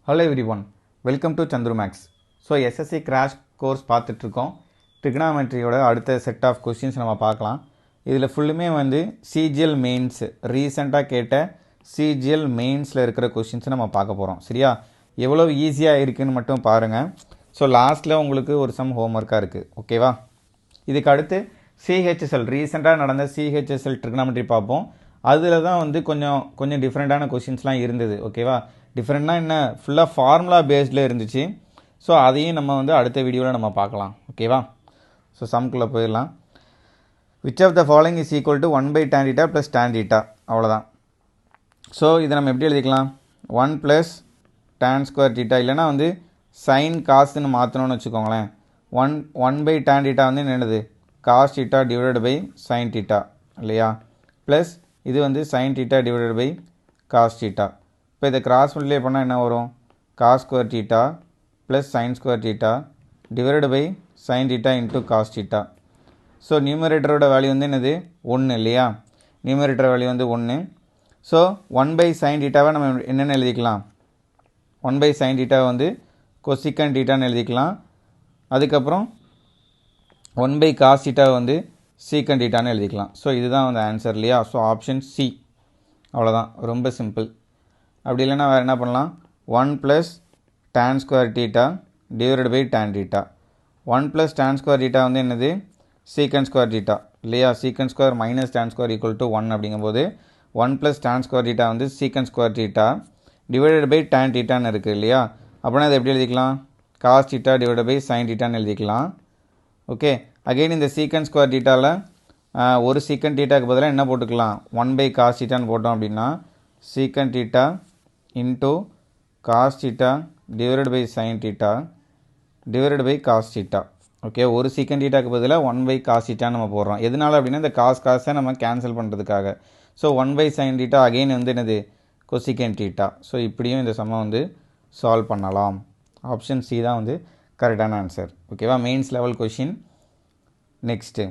Hello everyone, welcome to Chandru Max. So SSC crash course பார்த்துட்டு இருக்கோம். Trigonometry ஓட அடுத்த set of questions நம்ம பார்க்கலாம். இதில் ஃபுல்லுமே வந்து CGL mains ரீசெண்டாக கேட்ட CGL mainsல இருக்கிற questions நம்ம பார்க்க போகிறோம். சரியா? எவ்வளோ ஈஸியாக இருக்குன்னு மட்டும் பாருங்கள். ஸோ லாஸ்ட்டில் உங்களுக்கு ஒரு சம் ஹோம்ஒர்க்காக இருக்குது. ஓகேவா? இதுக்கு அடுத்து CHSL ரீசெண்டாக நடந்த CHSL trigonometry பார்ப்போம். அதில் தான் வந்து கொஞ்சம் டிஃப்ரெண்ட்டான கொஷின்ஸ்லாம் இருந்தது. ஓகேவா? டிஃப்ரெண்ட்னா என்ன, ஃபுல்லாக ஃபார்முலா பேஸ்டில் இருந்துச்சு. ஸோ அதையும் நம்ம வந்து அடுத்த வீடியோவில் நம்ம பார்க்கலாம். ஓகேவா? ஸோ சம்குள்ளே போயிடலாம். Which of the following is equal to 1 by tan theta plus tan theta. அவ்வளோதான். ஸோ இதை நம்ம எப்படி எழுதிக்கலாம்? 1 ப்ளஸ் tan ஸ்கொயர் theta இல்லைனா வந்து சைன் காசுன்னு மாற்றணும்னு வச்சுக்கோங்களேன். 1 by tan theta வந்து என்னது, cos theta divided by sine theta இல்லையா? ப்ளஸ் இது வந்து sine theta divided by cos theta. இப்போ இதை கிராஸ் மல்டிப்ளை பண்ணால் என்ன வரும்? Cos square theta plus sine square theta divided by sine theta into cos theta. So நியூமரேட்டரோட வேல்யூ வந்து என்னது, 1 இல்லையா? நியூமரேட்டர் வேல்யூ வந்து 1. ஸோ 1 by சைன் thetaவை நம்ம என்னென்னு எழுதிக்கலாம்? 1 by சைன் theta வந்து கொசிகன் thetaன்னு எழுதிக்கலாம். அதுக்கப்புறம் 1 by காஸ் theta வந்து சீக்கன் thetaன்னு எழுதிக்கலாம். ஸோ இதுதான் வந்து ஆன்சர் இல்லையா? So option C. அவ்வளோதான், ரொம்ப சிம்பிள். அப்படி இல்லைன்னா வேறு என்ன பண்ணலாம்? 1 plus tan square theta divided by tan theta. 1 plus tan square theta வந்து என்னது, சீக்கன் ஸ்கொயர் theta இல்லையா? Secant square minus tan square equal to 1 அப்படிங்கும்போது 1 ப்ளஸ் டேன் ஸ்கொயர் theta வந்து secant square theta divided by tan thetaன்னு இருக்குது இல்லையா? அப்படின்னா அதை எப்படி எழுதிக்கலாம்? Cos theta divided by sine thetaன்னு எழுதிக்கலாம். ஓகே, அகெயின் இந்த சீக்கன் ஸ்கொயர் thetaவில் ஒரு சீக்கன் thetaக்கு பதிலாக என்ன போட்டுக்கலாம்? 1 by காஸ் thetaன்னு போட்டோம் அப்படின்னா secant theta into cos theta divided by sine theta divided by cos theta. Okay, ஒரு சீக்கன் thetaக்கு பதிலாக 1 by காஸ் theta நம்ம போடுறோம். எதனால் அப்படின்னா இந்த காசை நம்ம கேன்சல் பண்ணுறதுக்காக. So 1 by sine theta again வந்து என்னது, கொசிகன் theta. ஸோ இப்படியும் இந்த சம்மை வந்து சால்வ் பண்ணலாம். ஆப்ஷன் சி தான் வந்து கரெக்டான ஆன்சர். ஓகேவா? Mains level question. Next,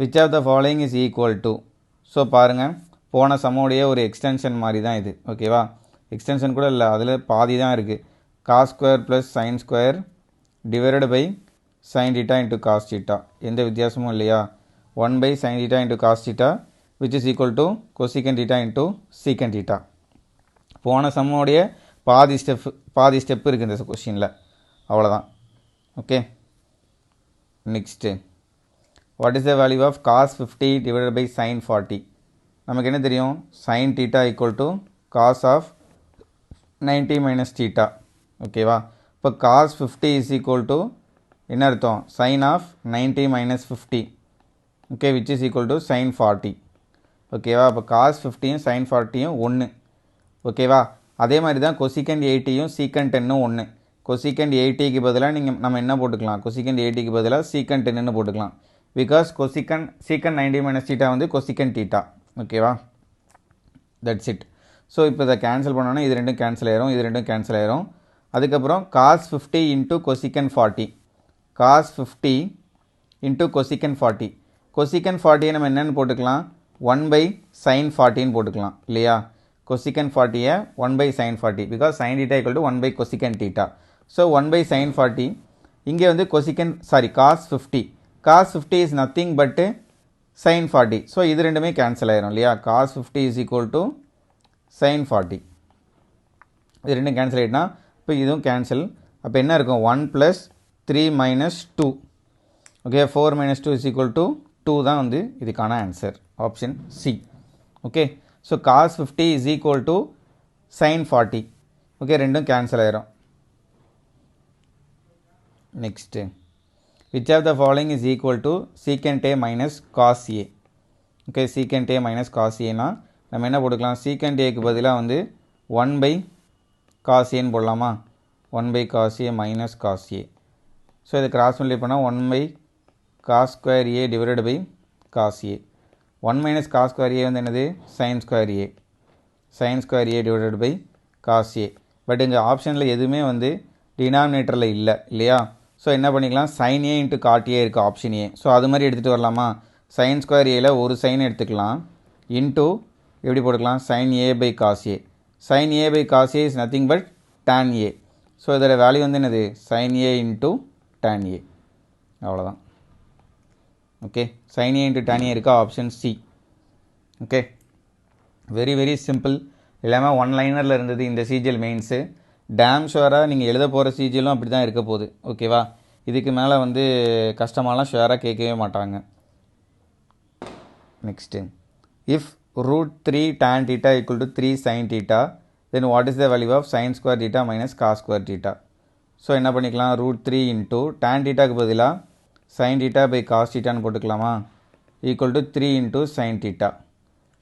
which of the following is equal to. So பாருங்கள், போன சம்மோடைய ஒரு எக்ஸ்டென்ஷன் மாதிரி தான் இது. ஓகேவா? எக்ஸ்டென்ஷன் கூட இல்லை, அதில் பாதி தான் இருக்குது. Cos square plus sine square divided by sine theta into cos theta. எந்த வித்தியாசமும் இல்லையா? 1 by sine theta into cos theta which is equal to cosecant theta into secant theta. போன சம்மோடைய பாதி ஸ்டெப் இருக்குது இந்த கொஷினில். அவ்வளோதான். Okay, next, what is the value of cos 50 divided by sine 40? நமக்கு என்ன தெரியும்? Sine theta equal to cos of 90 minus theta. ஓகேவா? இப்போ காஸ் 50 இஸ் ஈக்குவல் டு என்ன அர்த்தம்? Sine of 90 minus 50. Okay, which is equal to sine 40. ஓகேவா? இப்போ cos 50யும் sign 40யும் 1. ஓகேவா? அதே மாதிரி தான் கொசிகண்ட் 80யும் சீக்கண்ட் 10ம் 1. கொசிகண்ட் 80க்கு பதிலாக நம்ம என்ன போட்டுக்கலாம்? கொசிகண்ட் 80க்கு பதிலாக சீக்கண்ட் 10ன்னு போட்டுக்கலாம். பிகாஸ் சீக்கண்ட் 90 மைனஸ் theta வந்து கொசிகண்ட் theta. ஓகேவா? That's it. ஸோ இப்போ இதை கேன்சல் பண்ணோன்னா இது ரெண்டும் கேன்சல் ஆயிரும். அதுக்கப்புறம் cos 50 into cosecant 40. Cos 50 into cosecant 40. Cosecant 40 நம்ம என்னென்னு போட்டுக்கலாம்? 1 by சைன் 40ன்னு போட்டுக்கலாம் இல்லையா? கொசிகன் 40யை 1 by sine 40 because sine theta equal to 1 by cosecant theta. So 1 by sine 40. இங்கே வந்து cos 50. Cos 50 is nothing but sine 40. So இது ரெண்டுமே கேன்சல் ஆயிரும் இல்லையா? Cos 50 is equal to sine 40. இது ரெண்டும் கேன்சல் ஆகிட்டுனா இப்போ இதுவும் கேன்சல். அப்போ என்ன இருக்கும்? 1 plus 3 minus 2. Okay, 4 minus 2 is equal to 2 தான் வந்து இதுக்கான answer. Option C. Okay, so cos 50 is equal to sine 40. Okay, ரெண்டும் கேன்சல் ஆயிரும். Next, which of the following is equal to secant A minus cos A? Okay, secant A minus cos ஏனா நம்ம என்ன போட்டுக்கலாம்? Secant ஏக்கு பதிலாக வந்து 1 by cos ஏன்னு போடலாமா? 1 by cos A minus cos A. So இதை கிராஸ் மல்டிப்ளை பண்ணால் 1 by cos square A divided by cos A. 1 minus cos square A வந்து என்னது? Sine square A. Sine square A divided by cos A. But இங்கே ஆப்ஷனில் எதுவுமே வந்து டினாமினேட்டரில் இல்லை இல்லையா? ஸோ என்ன பண்ணிக்கலாம்? சைன் ஏ இன்ட்டு காட் ஏ இருக்குது ஆப்ஷன் ஏ. ஸோ அது மாதிரி எடுத்துகிட்டு வரலாமா? சைன் ஸ்கொயர் ஏல ஒரு சைன் எடுத்துக்கலாம் இன்ட்டு எப்படி போட்டுக்கலாம்? Sine A by cos A. sin a by cos a is nothing but tan a. So இதோட வேல்யூ வந்து என்னது sin a into tan a அவ்வளோதான். Okay, sin a into tan a இருக்கா, option C. Okay, very very simple. எல்லாமே one லைனரில் இருந்தது இந்த CGL mains. Dam ஷுவராக நீங்கள் எழுத போகிற சிஜிஎலும் அப்படி தான் இருக்க போகுது. ஓகேவா, இதுக்கு மேலே வந்து கஷ்டமாலாம் ஷுவராக கேட்கவே மாட்டாங்க. Next, if √3 tan theta equal to 3 sin theta, then what is the value of sin square theta minus cos square theta? So என்ன பண்ணிக்கலாம், √3 இன்ட்டு tan thetaக்கு பதிலாக sin theta by cos thetaன்னு போட்டுக்கலாமா, equal to 3 into sin theta.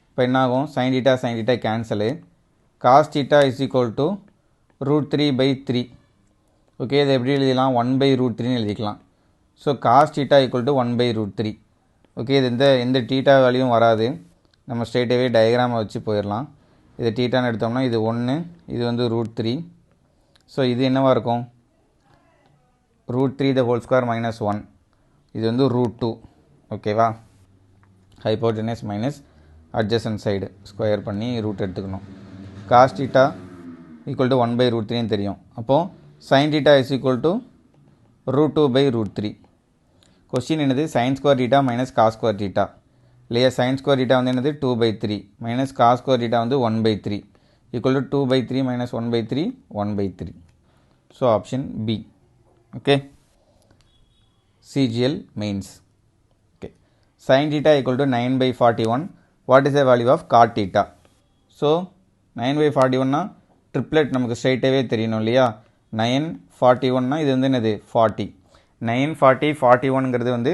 இப்போ என்னாகும், sin theta cancel, cos theta is equal to √3 by 3. Okay, இதை எப்படி எழுதிக்கலாம், 1 by √3ன்னு எழுதிக்கலாம். So cos theta equal to 1 by √3. Okay, இது எந்த தீட்டா வேல்யூவும் வராது, நம்ம ஸ்ட்ரெயிட்டாகவே டயக்ராமை வச்சு போயிடலாம். இது தீட்டான்னு எடுத்தோம்னா இது 1, இது வந்து √3. ஸோ இது என்னவாக இருக்கும், √3 the whole square minus 1, இது வந்து √2. ஓகேவா, ஹைப்போட்டெனஸ் மைனஸ் அட்ஜசன்ட் சைடு ஸ்கொயர் பண்ணி ரூட் எடுத்துக்கணும். cos theta equal to 1 by √3ன்னு தெரியும். அப்போது sin theta is equal to √2 by √3. Question என்னது, sin square theta minus cos square theta இல்லையா. sin square theta வந்து என்னது 2 by 3 minus cos square theta வந்து 1 by 3 equal to 2 by 3 minus 1 by 3 1 by 3. So option B. Okay, CGL mains. Okay, sin theta equal to 9 by 41. What is the value of cot theta? So 9 by 41னா triplet நமக்கு ஸ்ட்ரைட்டாகவே தெரியணும் இல்லையா. 941னா இது வந்து என்னது 40. 9 40 41ங்கிறது வந்து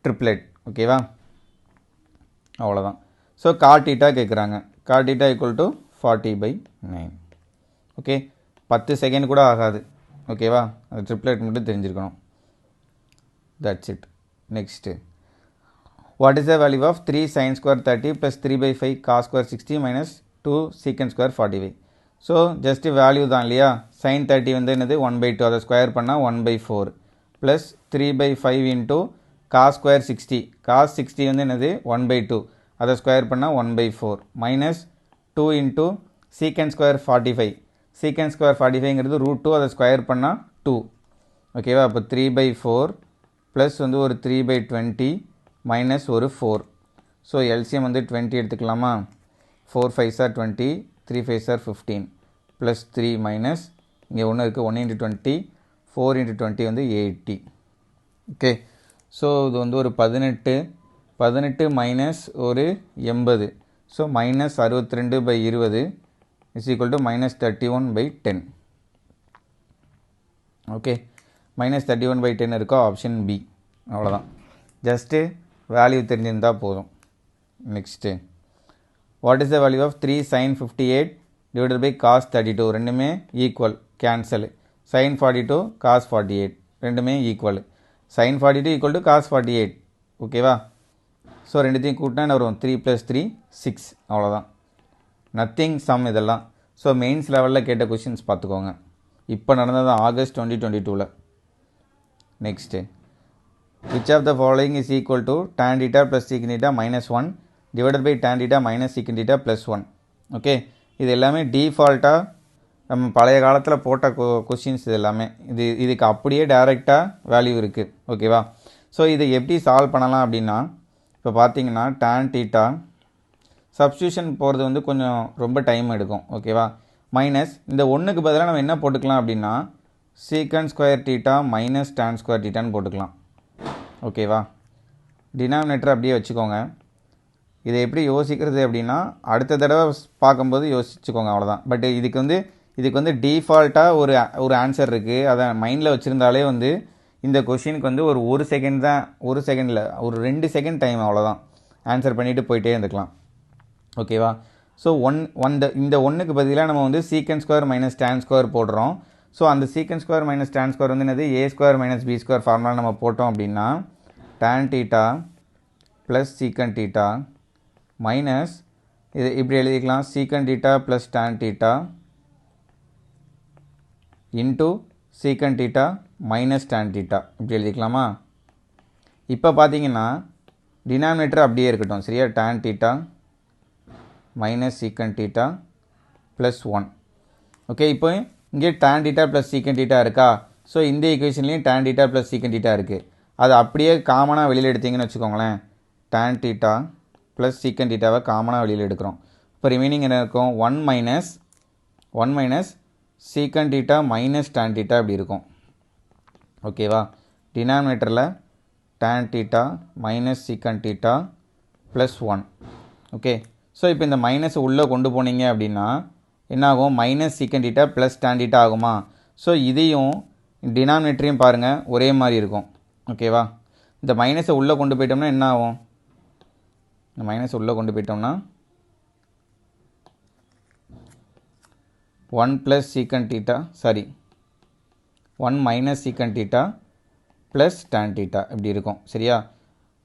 ட்ரிப்ளெட். ஓகேவா, அவ்வளோதான். ஸோ cot theta கேட்குறாங்க, cot theta equal to 40 by 9. Okay, 10 second கூட ஆகாது. ஓகேவா, அது ட்ரிப்ளெட் மட்டும் தெரிஞ்சிருக்கணும். That's it. Next, what is the value of 3 sin square 30 plus 3 by 5 cos square 60 minus 2 secant square 45? So just value தான் இல்லையா. sin 30 வந்து என்னது 1 by 2, அதை ஸ்கொயர் பண்ணால் 1 by 4 plus 3 by 5 into cos square 60. cos 60 வந்து என்னது 1 by 2, அதை square பண்ணால் 1 by 4 minus 2 into secant square 45. secant square 45ங்கிறது √2, அதை ஸ்கொயர் பண்ணால் 2. ஓகேவா, அப்போ 3 by 4 ப்ளஸ் வந்து ஒரு 3 by 20 மைனஸ் ஒரு 4. ஸோ எல்சிஎம் வந்து 20 எடுத்துக்கலாமா. 4 5s are 20, 3 5s are 15 plus 3 minus இங்கே ஒன்று இருக்குது 1 into 20, 4 into 20 வந்து 80. ஓகே, ஸோ இது வந்து ஒரு 18 மைனஸ் ஒரு 80. So minus 62 by 20 is equal to minus 31 by 10. Okay, minus 31 by 10 இருக்கா, ஆப்ஷன் பி. அவ்வளோதான், ஜஸ்ட்டு வேல்யூ தெரிஞ்சிருந்தால் போதும். Next, what is the value of 3 sin 58 divided by cos 32? ரெண்டுமே ஈக்குவல், கேன்சல். sin 42 cos 48 ரெண்டுமே equal. sin 42 equal to cos 48. ஓகேவா, so ரெண்டுத்தையும் கூட்டினா என்ன வரும், 3 + 3 6. அவ்வளோதான், நத்திங் சம் இதெல்லாம். ஸோ மெயின்ஸ் லெவலில் கேட்ட கொஷின்ஸ் பார்த்துக்கோங்க. இப்போ நடந்தது August 2022. Next, which of the following is equal to tan theta plus secant theta minus 1 divided by tan theta minus secant theta plus 1? Okay, இது எல்லாமே டீஃபால்ட்டாக நம்ம பழைய காலத்தில் போட்ட கொஷின்ஸ். இது எல்லாமே இதுக்கு அப்படியே டைரெக்டாக வேல்யூ இருக்குது. ஓகேவா, ஸோ இதை எப்படி சால்வ் பண்ணலாம் அப்படின்னா, இப்போ பார்த்தீங்கன்னா tan theta சப்ஸ்டியூஷன் போகிறது வந்து கொஞ்சம் ரொம்ப டைம் எடுக்கும். ஓகேவா, மைனஸ் இந்த ஒன்றுக்கு பதிலாக நம்ம என்ன போட்டுக்கலாம் அப்படின்னா secant square theta minus tan square thetaன்னு போட்டுக்கலாம். ஓகேவா, டினாமினேட்டர் அப்படியே வச்சுக்கோங்க. இதை எப்படி யோசிக்கிறது அப்படின்னா அடுத்த தடவை பார்க்கும்போது யோசிச்சுக்கோங்க, அவ்வளோதான். பட் இதுக்கு வந்து டீஃபால்ட்டாக ஒரு ஆன்சர் இருக்குது. அதை மைண்டில் வச்சுருந்தாலே வந்து இந்த கொஷினுக்கு வந்து ஒரு செகண்ட் தான், ஒரு செகண்டில் ஒரு 2 செகண்ட் டைம், அவ்வளோதான். ஆன்சர் பண்ணிவிட்டு போயிட்டே இருந்துக்கலாம். ஓகேவா, ஸோ இந்த ஒன்றுக்கு பதிலாக நம்ம வந்து secant square minus tan square போடுறோம். ஸோ அந்த secant square minus tan square வந்து என்னது a square minus b square formula நம்ம போட்டோம் அப்படின்னா tan theta plus secant theta minus இது இப்படி எழுதிக்கலாம் secant theta plus tan theta into secant theta minus tan theta இப்படி எழுதிக்கலாமா. இப்போ பார்த்தீங்கன்னா டினாமினேட்டர் அப்படியே இருக்கட்டும், சரியா. tan theta minus secant theta plus 1. Okay, இப்போ இங்கே tan theta plus secant theta இருக்கா. ஸோ இந்த ஈக்குவேஷன்லேயும் tan theta plus secant theta இருக்குது. அது அப்படியே காமனாக வெளியில் எடுத்தீங்கன்னு வச்சுக்கோங்களேன். tan theta plus secant theta காமனாக வெளியில் எடுக்கிறோம். இப்போ ரிமைனிங் என்ன இருக்கும்? 1 minus secant theta minus tan theta அப்படி இருக்கும். ஓகேவா? டினாமினேட்டரில் tan theta minus secant theta plus 1. Okay. So இப்போ இந்த மைனஸ் உள்ளே கொண்டு போனீங்க அப்படின்னா என்ன ஆகும்? Minus secant theta plus tan theta ஆகுமா? ஸோ இதையும் டினாமினேட்டரையும் பாருங்கள் ஒரே மாதிரி இருக்கும். ஓகேவா? இந்த மைனஸை உள்ளே கொண்டு போயிட்டோம்னா என்ன ஆகும்? இந்த மைனஸை உள்ளே கொண்டு போயிட்டோம்னா 1 plus secant theta, sorry 1 minus secant theta plus tan theta இப்படி இருக்கும். சரியா?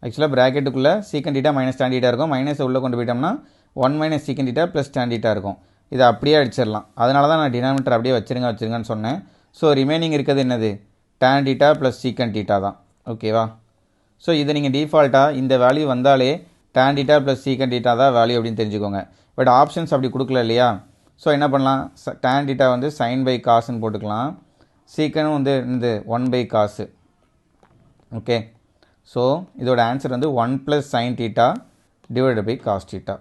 ஆக்சுவலாக ப்ராக்கெட்டுக்குள்ளே secant theta minus tan theta இருக்கும். மைனஸை உள்ளே கொண்டு போயிட்டோம்னா 1 minus secant theta plus tan theta இருக்கும். இதை அப்படியே அடிச்சிடலாம். அதனால தான் நான் டினாமினேட்டர் அப்படியே வச்சுருங்கன்னு சொன்னேன். ஸோ ரிமைனிங் இருக்கிறது என்னது? tan theta plus secant theta தான். ஓகேவா? ஸோ இதை நீங்கள் டிஃபால்ட்டாக இந்த வேல்யூ வந்தாலே tan theta plus secant theta தான் வேல்யூ அப்படின்னு தெரிஞ்சுக்கோங்க. பட் ஆப்ஷன்ஸ் அப்படி கொடுக்கல இல்லையா? ஸோ என்ன பண்ணலாம்? tan theta வந்து sin by cosன்னு போட்டுக்கலாம். secant வந்து இந்த 1 by cos. ஓகே. ஸோ இதோட ஆன்சர் வந்து 1 plus sin theta divided by cos theta.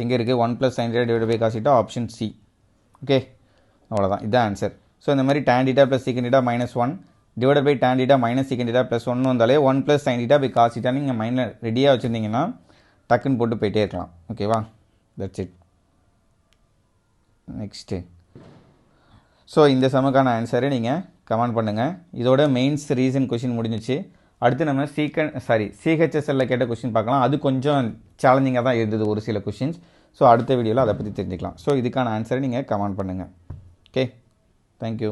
எங்கே இருக்குது? 1 plus sin theta divided by cos theta, option C. Okay, அவ்வளோதான், இதுதான் ஆன்சர். ஸோ இந்த மாதிரி tan theta plus secant theta minus 1 divided by tan theta minus secant theta plus 1 வந்தாலே 1 plus sin theta by cos theta நீங்கள் மைண்டில் ரெடியாக வச்சுருந்தீங்கன்னா டக்குன்னு போட்டு போயிட்டே இருக்கலாம். ஓகேவா? That's it. நெக்ஸ்ட்டு, ஸோ இந்த சமுக்கான ஆன்சரை நீங்கள் கமெண்ட் பண்ணுங்கள். இதோட மெயின்ஸ் ரீசன் கொஷின் முடிஞ்சிச்சு. அடுத்து நம்ம சிஹெச்எஸ்எல்ல கேட்ட கொஷின் பார்க்கலாம். அது கொஞ்சம் சேலஞ்சிங்காக தான் இருந்தது ஒரு சில கொஷின்ஸ். ஸோ அடுத்த வீடியோவில் அதை பற்றி தெரிஞ்சுக்கலாம். ஸோ இதுக்கான ஆன்சரை நீங்கள் கமெண்ட் பண்ணுங்கள். Okay, thank you.